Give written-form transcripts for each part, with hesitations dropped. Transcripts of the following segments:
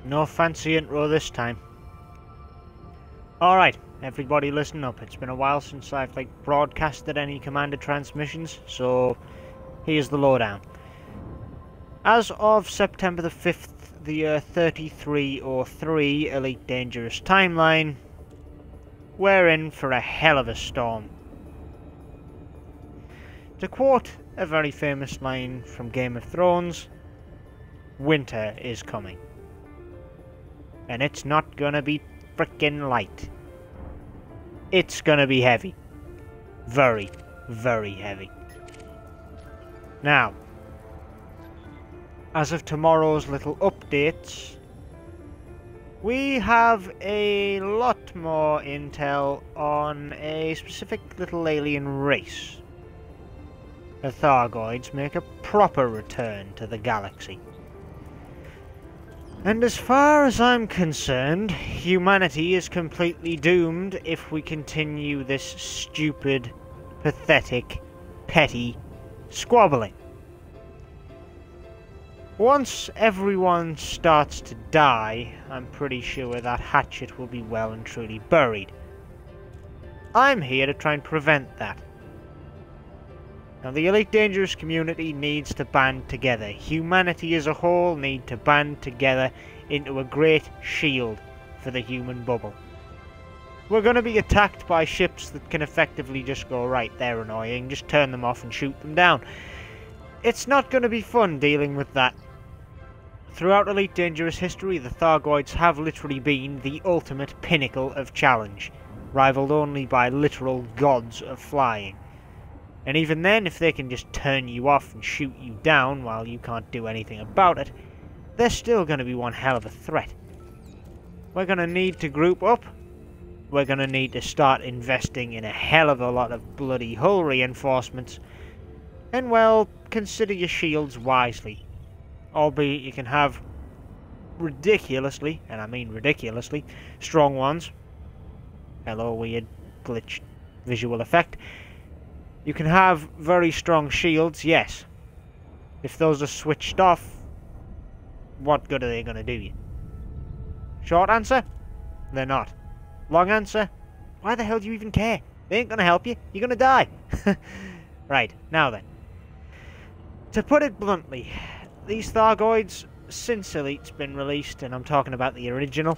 No fancy intro this time. Alright, everybody listen up. It's been a while since I've broadcasted any commanded transmissions, so here's the lowdown. As of September the 5th, the year 3303 Elite Dangerous timeline, we're in for a hell of a storm. To quote a very famous line from Game of Thrones, winter is coming. And it's not gonna be frickin' light. It's gonna be heavy. Very, very heavy. Now, as of tomorrow's little updates, we have a lot more intel on a specific little alien race. The Thargoids make a proper return to the galaxy. And as far as I'm concerned, humanity is completely doomed if we continue this stupid, pathetic, petty squabbling. Once everyone starts to die, I'm pretty sure that hatchet will be well and truly buried. I'm here to try and prevent that. Now, the Elite Dangerous community needs to band together. Humanity as a whole need to band together into a great shield for the human bubble. We're going to be attacked by ships that can effectively just go, right, they're annoying, just turn them off and shoot them down. It's not going to be fun dealing with that. Throughout Elite Dangerous history, the Thargoids have literally been the ultimate pinnacle of challenge, rivaled only by literal gods of flying. And even then, if they can just turn you off and shoot you down while you can't do anything about it, they're still going to be one hell of a threat. We're going to need to group up. We're going to need to start investing in a hell of a lot of bloody hull reinforcements. And, well, consider your shields wisely. Albeit you can have ridiculously, and I mean ridiculously, strong ones. Hello, weird glitch visual effect. You can have very strong shields, yes. If those are switched off, what good are they going to do you? Short answer? They're not. Long answer? Why the hell do you even care? They ain't going to help you. You're going to die. Right, now then. To put it bluntly, these Thargoids, since Elite's been released, and I'm talking about the original,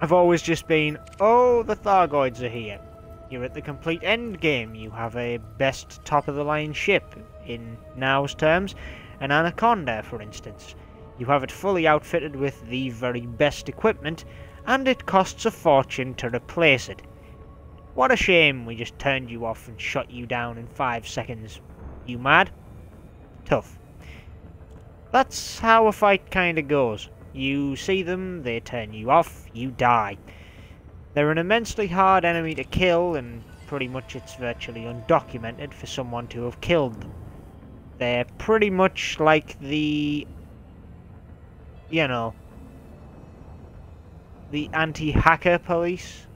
have always just been, oh, the Thargoids are here. You're at the complete end game. You have a best top-of-the-line ship, in now's terms, an Anaconda, for instance. You have it fully outfitted with the very best equipment, and it costs a fortune to replace it. What a shame we just turned you off and shot you down in 5 seconds. You mad? Tough. That's how a fight kinda goes. You see them, they turn you off, you die. They're an immensely hard enemy to kill, and pretty much it's virtually undocumented for someone to have killed them. They're pretty much like the, you know, the anti-hacker police.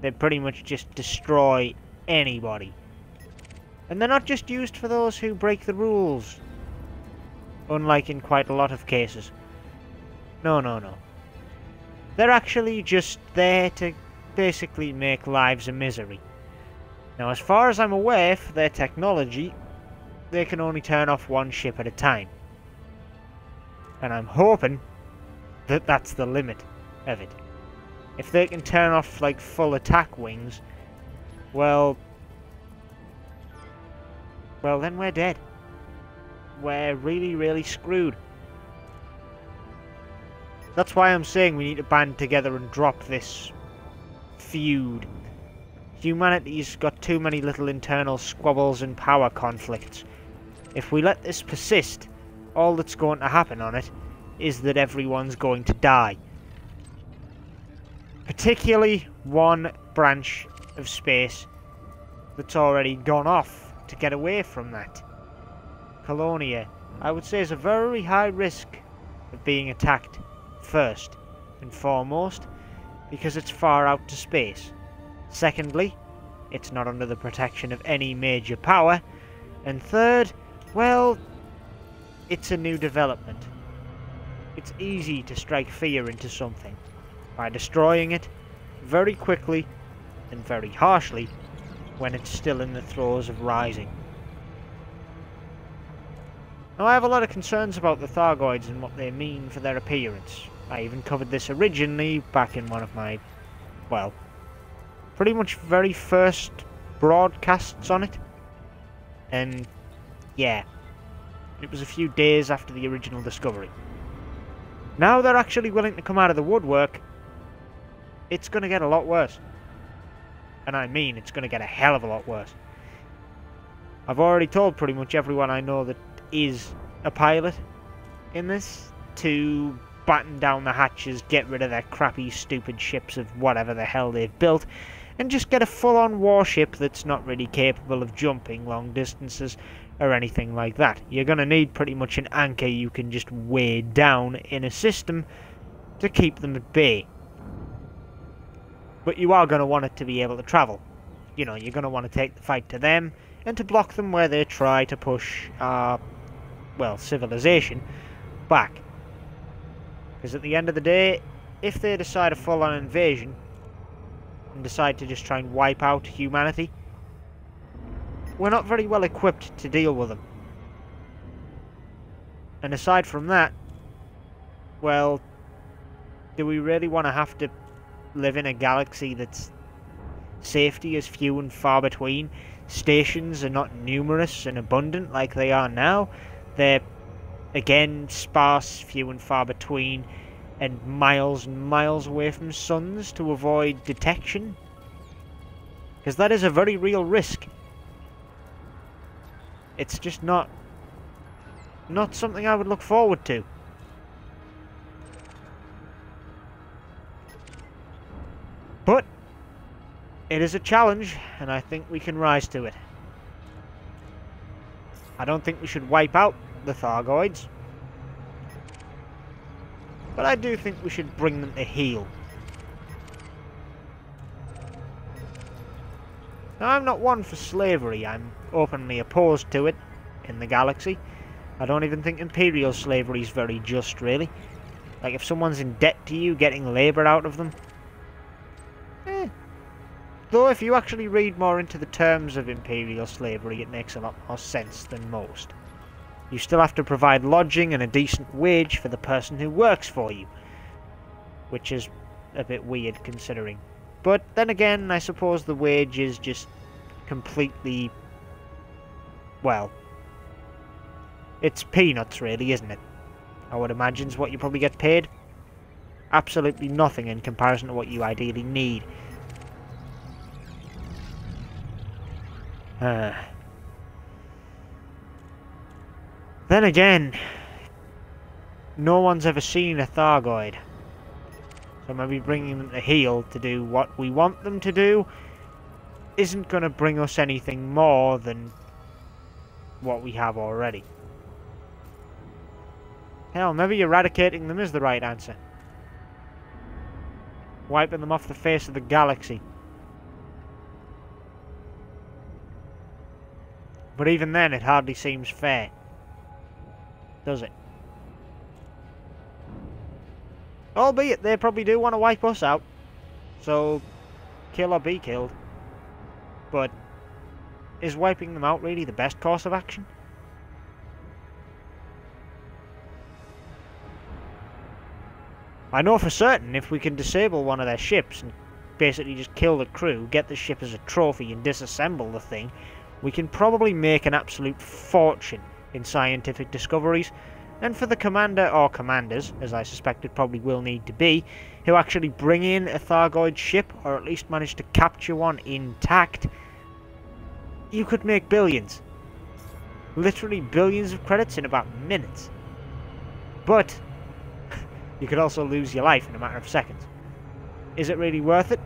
They pretty much just destroy anybody. And they're not just used for those who break the rules, unlike in quite a lot of cases. No, no, no. They're actually just there to basically make lives a misery. Now, as far as I'm aware, for their technology, they can only turn off one ship at a time. And I'm hoping that that's the limit of it. If they can turn off, full attack wings, well, then we're dead. We're really, really screwed. That's why I'm saying we need to band together and drop this feud. Humanity's got too many little internal squabbles and power conflicts. If we let this persist, all that's going to happen on it is that everyone's going to die. Particularly one branch of space that's already gone off to get away from that. Colonia, I would say, is a very high risk of being attacked first and foremost because it's far out to space. Secondly, it's not under the protection of any major power. And third, well, it's a new development. it's easy to strike fear into something by destroying it very quickly and very harshly when it's still in the throes of rising. Now, I have a lot of concerns about the Thargoids and what they mean for their appearance. I even covered this originally back in one of my, well, pretty much very first broadcasts on it. And, yeah, it was a few days after the original discovery. Now they're actually willing to come out of the woodwork, it's going to get a lot worse. And I mean, it's going to get a hell of a lot worse. I've already told pretty much everyone I know that is a pilot in this to batten down the hatches, get rid of their crappy, stupid ships of whatever the hell they've built, and just get a full-on warship that's not really capable of jumping long distances or anything like that. You're going to need pretty much an anchor you can just weigh down in a system to keep them at bay. But you are going to want it to be able to travel. You know, you're going to want to take the fight to them and to block them where they try to push well, civilization back. Because at the end of the day, if they decide a full-on invasion and decide to just try and wipe out humanity, we're not very well equipped to deal with them. And aside from that, well, do we really want to have to live in a galaxy that's safety is few and far between? Stations are not numerous and abundant like they are now. They're, again, sparse, few and far between, and miles away from suns to avoid detection. Because that is a very real risk. It's just not something I would look forward to. But it is a challenge, and I think we can rise to it. I don't think we should wipe out the Thargoids, but I do think we should bring them to heel. Now, I'm not one for slavery. I'm openly opposed to it in the galaxy. I don't even think Imperial slavery is very just, really. Like, if someone's in debt to you, getting labour out of them, Though if you actually read more into the terms of Imperial slavery, it makes a lot more sense than most. You still have to provide lodging and a decent wage for the person who works for you, which is a bit weird considering. But then again, I suppose the wage is just completely, well, it's peanuts really, isn't it? I would imagine is what you probably get paid. Absolutely nothing in comparison to what you ideally need. Then again, no one's ever seen a Thargoid. So maybe bringing them to heel to do what we want them to do isn't going to bring us anything more than what we have already. Hell, maybe eradicating them is the right answer. Wiping them off the face of the galaxy. But even then, it hardly seems fair. Does it? Albeit, they probably do want to wipe us out. So, kill or be killed. But, is wiping them out really the best course of action? I know for certain if we can disable one of their ships and basically just kill the crew, get the ship as a trophy and disassemble the thing, we can probably make an absolute fortune in scientific discoveries, and for the commander, or commanders, as I suspect it probably will need to be, who actually bring in a Thargoid ship, or at least manage to capture one intact, you could make billions. Literally billions of credits in about minutes. But you could also lose your life in a matter of seconds. Is it really worth it?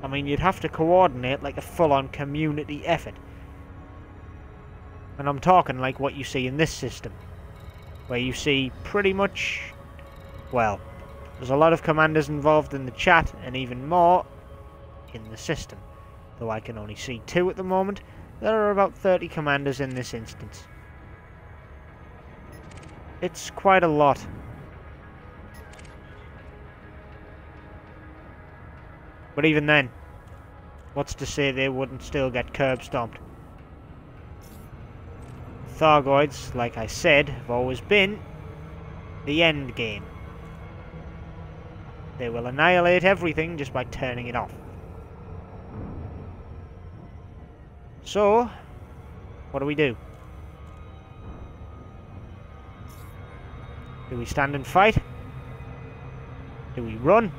I mean, you'd have to coordinate like a full-on community effort. And I'm talking like what you see in this system, where you see pretty much, well, there's a lot of commanders involved in the chat, and even more in the system. Though I can only see 2 at the moment, there are about 30 commanders in this instance. It's quite a lot. But even then, what's to say they wouldn't still get curb stomped? Thargoids, like I said, have always been the end game. They will annihilate everything just by turning it off. So, what do we do? Do we stand and fight? Do we run?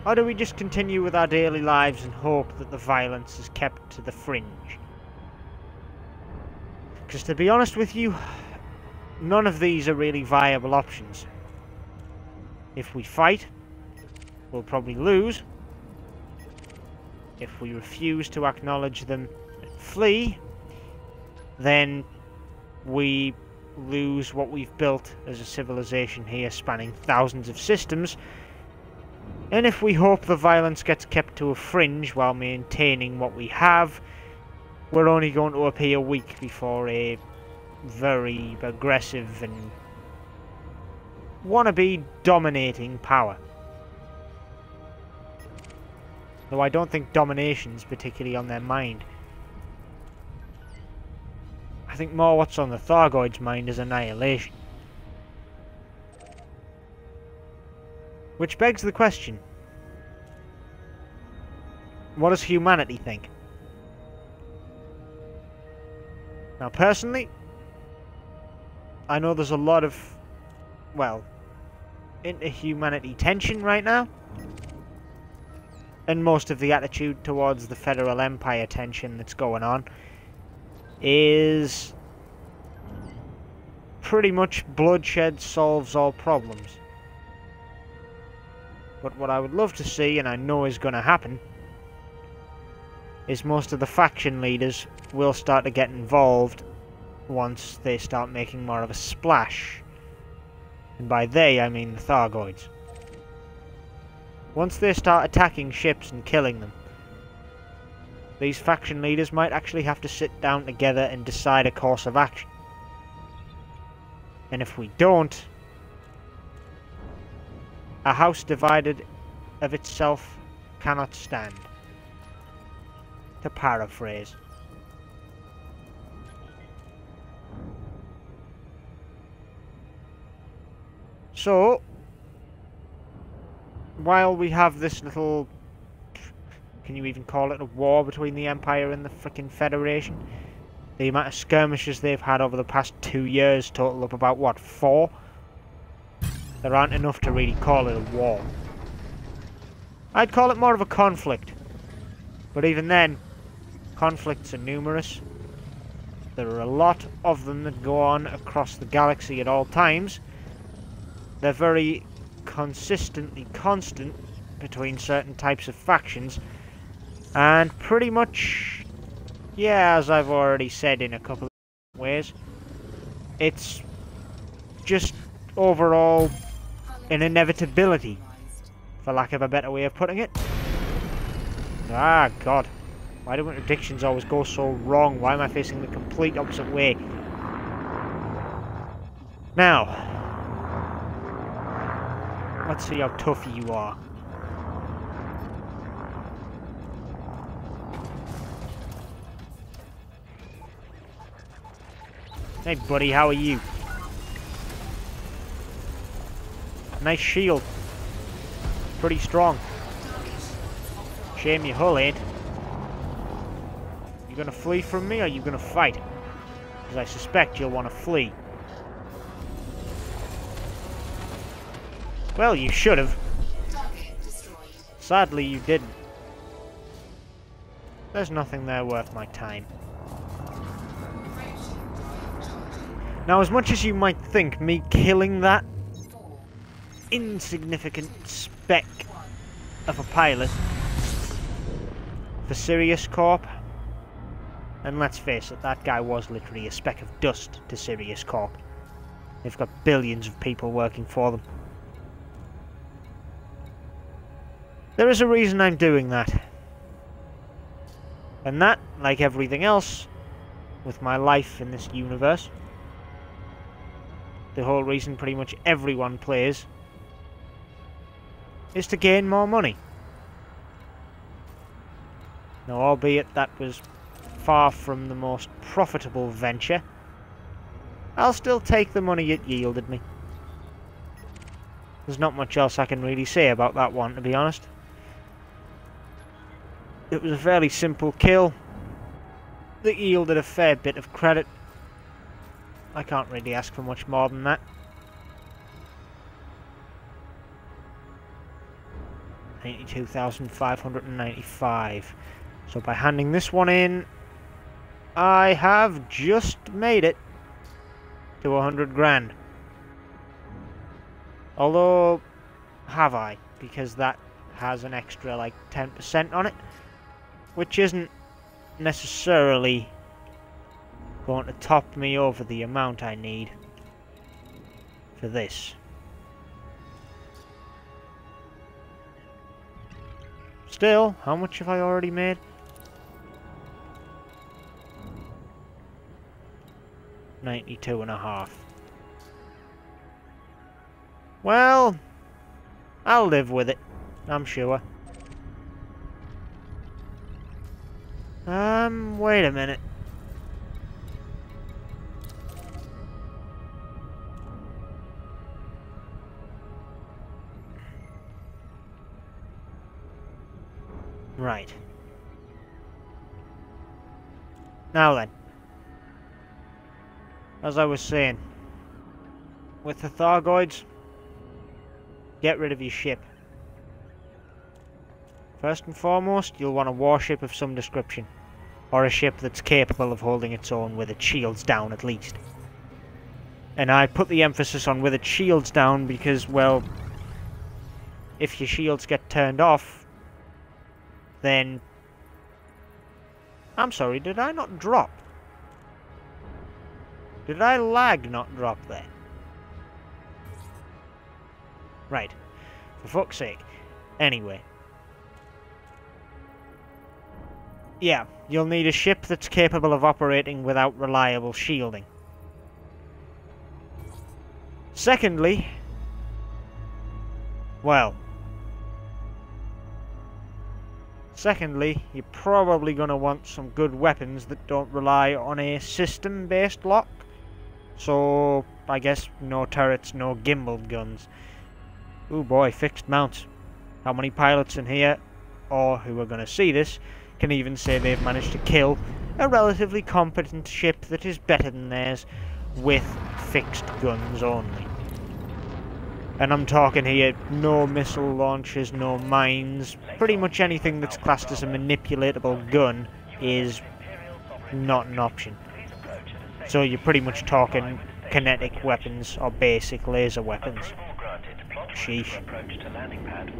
Or do we just continue with our daily lives and hope that the violence is kept to the fringe? Because to be honest with you, none of these are really viable options. If we fight, we'll probably lose. If we refuse to acknowledge them and flee, then we lose what we've built as a civilization here spanning thousands of systems. And if we hope the violence gets kept to a fringe while maintaining what we have, we're only going to appear weak before a very aggressive and wannabe dominating power. Though I don't think domination's particularly on their mind. I think more what's on the Thargoids' mind is annihilation. Which begs the question, what does humanity think? Now personally, I know there's a lot of, well, inter-humanity tension right now. And most of the attitude towards the Federal Empire tension that's going on is pretty much bloodshed solves all problems. But what I would love to see, and I know is going to happen, is most of the faction leaders will start to get involved once they start making more of a splash. And by they, I mean the Thargoids. Once they start attacking ships and killing them, these faction leaders might actually have to sit down together and decide a course of action. And if we don't, a house divided of itself cannot stand. To paraphrase. So, while we have this little, can you even call it a war between the Empire and the frickin' Federation? The amount of skirmishes they've had over the past 2 years total up about, what, 4? There aren't enough to really call it a war. I'd call it more of a conflict. But even then, conflicts are numerous. There are a lot of them that go on across the galaxy at all times. They're very consistently constant between certain types of factions. And pretty much, yeah, as I've already said in a couple of ways, it's just overall an inevitability, for lack of a better way of putting it. Ah, God. Why do predictions always go so wrong? Why am I facing the complete opposite way? Now, let's see how tough you are. Hey buddy, how are you? Nice shield. Pretty strong. Shame your hull ain't. You gonna flee from me or you gonna fight? Because I suspect you'll want to flee. Well, you should have. Sadly, you didn't. There's nothing there worth my time. Now, as much as you might think me killing that insignificant speck of a pilot for Sirius Corp, and let's face it, that guy was literally a speck of dust to Sirius Corp. They've got billions of people working for them. There is a reason I'm doing that. And that, like everything else with my life in this universe, the whole reason pretty much everyone plays, is to gain more money. Now, albeit that was far from the most profitable venture, I'll still take the money it yielded me. There's not much else I can really say about that one, to be honest. It was a fairly simple kill that yielded a fair bit of credit. I can't really ask for much more than that. 92,595. So by handing this one in, I have just made it to 100 grand. Although, have I? Because that has an extra like 10% on it, which isn't necessarily going to top me over the amount I need for this. Still, how much have I already made? $92.5. Well, I'll live with it, I'm sure. Wait a minute. Right. Now then. As I was saying, with the Thargoids, get rid of your ship. First and foremost, you'll want a warship of some description, or a ship that's capable of holding its own with its shields down at least. And I put the emphasis on with its shields down because, well, if your shields get turned off, then... I'm sorry, did I not drop? Did I lag not drop there? Right. For fuck's sake. Anyway. Yeah, you'll need a ship that's capable of operating without reliable shielding. Secondly... well... secondly, you're probably going to want some good weapons that don't rely on a system-based lock. So, I guess no turrets, no gimbaled guns. Ooh boy, fixed mounts. How many pilots in here, or who are going to see this, can even say they've managed to kill a relatively competent ship that is better than theirs with fixed guns only? And I'm talking here, no missile launchers, no mines. Pretty much anything that's classed as a manipulatable gun is not an option. So you're pretty much talking kinetic weapons or basic laser weapons. Sheesh.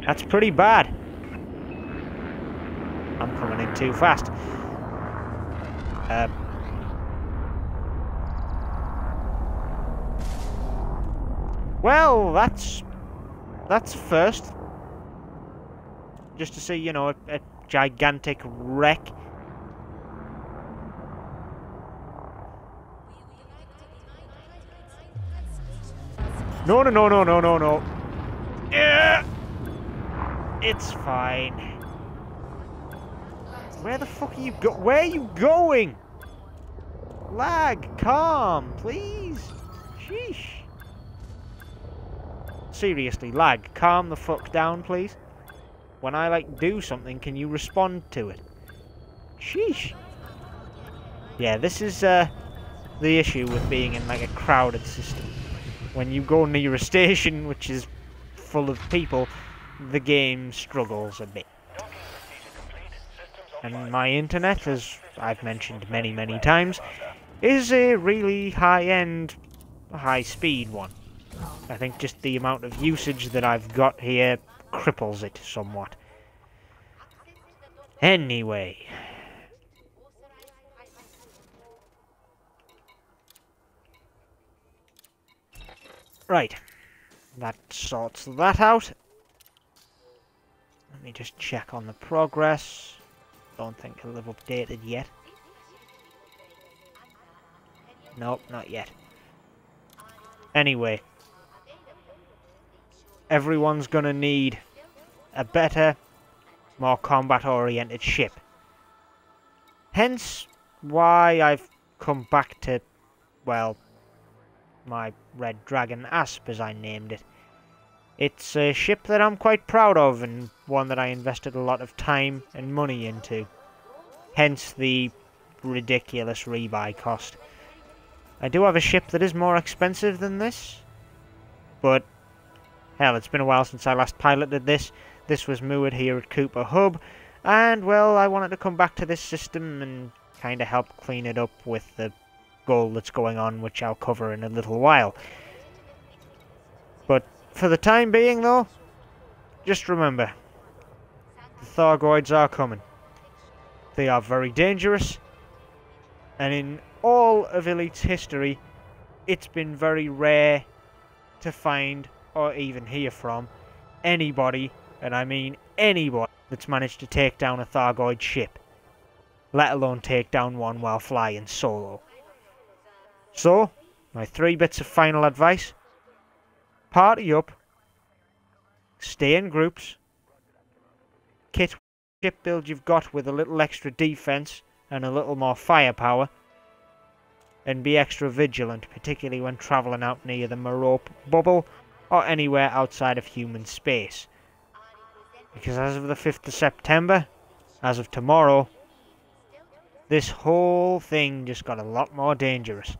That's pretty bad. I'm coming in too fast. Well, that's first. Just to see, you know, a gigantic wreck. No, no, no, no, no, no, no. Yeah. It's fine. Where the fuck are you where are you going? Lag, calm, please. Sheesh. Seriously, lag, calm the fuck down, please. When I, like, do something, can you respond to it? Sheesh. Yeah, this is, the issue with being in, like, a crowded system. When you go near a station which is full of people, the game struggles a bit. And my internet, as I've mentioned many, many times, is a really high-end, high-speed one. I think just the amount of usage that I've got here cripples it somewhat. Anyway. Right. That sorts that out. Let me just check on the progress. Don't think it'll have updated yet. Nope, not yet. Anyway, everyone's gonna need a better, more combat-oriented ship. Hence why I've come back to, well, my Red Dragon Asp, as I named it. It's a ship that I'm quite proud of, and one that I invested a lot of time and money into. Hence the ridiculous rebuy cost. I do have a ship that is more expensive than this, but hell, it's been a while since I last piloted this. This was moored here at Cooper Hub, and well, I wanted to come back to this system and kind of help clean it up with the goal that's going on, which I'll cover in a little while. But for the time being, though, just remember, the Thargoids are coming. They are very dangerous, and in all of Elite's history, it's been very rare to find, or even hear from, anybody, and I mean anybody, that's managed to take down a Thargoid ship, let alone take down one while flying solo. So, my 3 bits of final advice: party up, stay in groups, kit ship build you've got with a little extra defense and a little more firepower, and be extra vigilant, particularly when travelling out near the Merope bubble or anywhere outside of human space. Because as of the 5th of September, as of tomorrow, this whole thing just got a lot more dangerous.